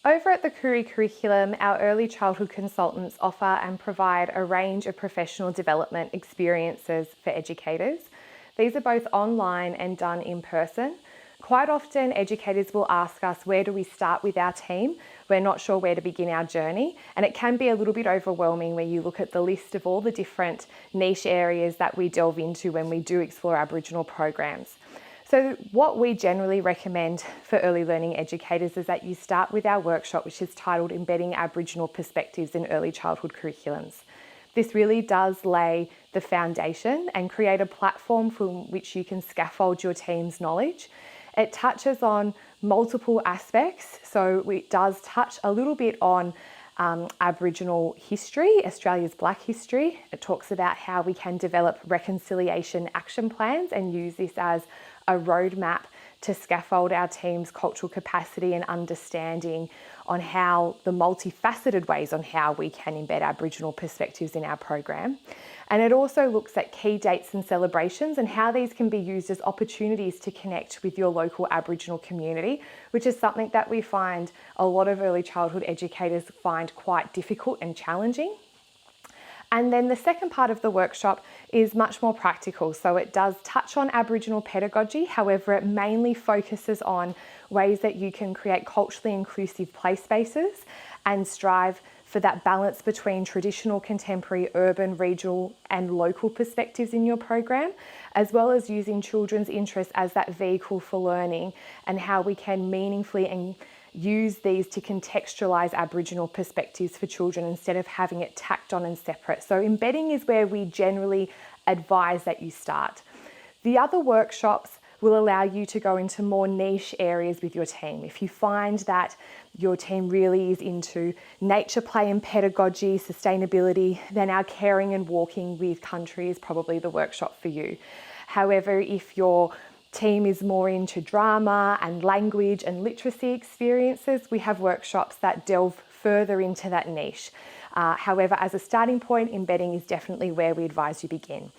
Over at the Koori curriculum, our early childhood consultants offer and provide a range of professional development experiences for educators. These are both online and done in person. Quite often, educators will ask us, where do we start with our team? We're not sure where to begin our journey, and it can be a little bit overwhelming where you look at the list of all the different niche areas that we delve into when we do explore Aboriginal programs. So what we generally recommend for early learning educators is that you start with our workshop, which is titled Embedding Aboriginal Perspectives in Early Childhood Curriculums. This really does lay the foundation and create a platform from which you can scaffold your team's knowledge. It touches on multiple aspects, so it does touch a little bit on Aboriginal history, Australia's Black history. It talks about how we can develop reconciliation action plans and use this as a roadmap to scaffold our team's cultural capacity and understanding on how the multifaceted ways on how we can embed Aboriginal perspectives in our program. And it also looks at key dates and celebrations and how these can be used as opportunities to connect with your local Aboriginal community, which is something that we find a lot of early childhood educators find quite difficult and challenging. And then the second part of the workshop is much more practical. So it does touch on Aboriginal pedagogy. However, it mainly focuses on ways that you can create culturally inclusive play spaces and strive for that balance between traditional, contemporary, urban, regional and local perspectives in your program, as well as using children's interests as that vehicle for learning and how we can meaningfully use these to contextualise Aboriginal perspectives for children instead of having it tacked on and separate. So embedding is where we generally advise that you start. The other workshops will allow you to go into more niche areas with your team. If you find that your team really is into nature play and pedagogy, sustainability, then our caring and walking with country is probably the workshop for you. However, if your team is more into drama and language and literacy experiences, we have workshops that delve further into that niche. However, as a starting point, embedding is definitely where we advise you begin.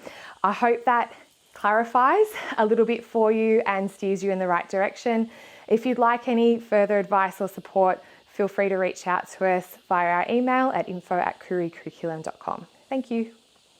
I hope that clarifies a little bit for you and steers you in the right direction. If you'd like any further advice or support, feel free to reach out to us via our email at info@kooricurriculum.com. Thank you.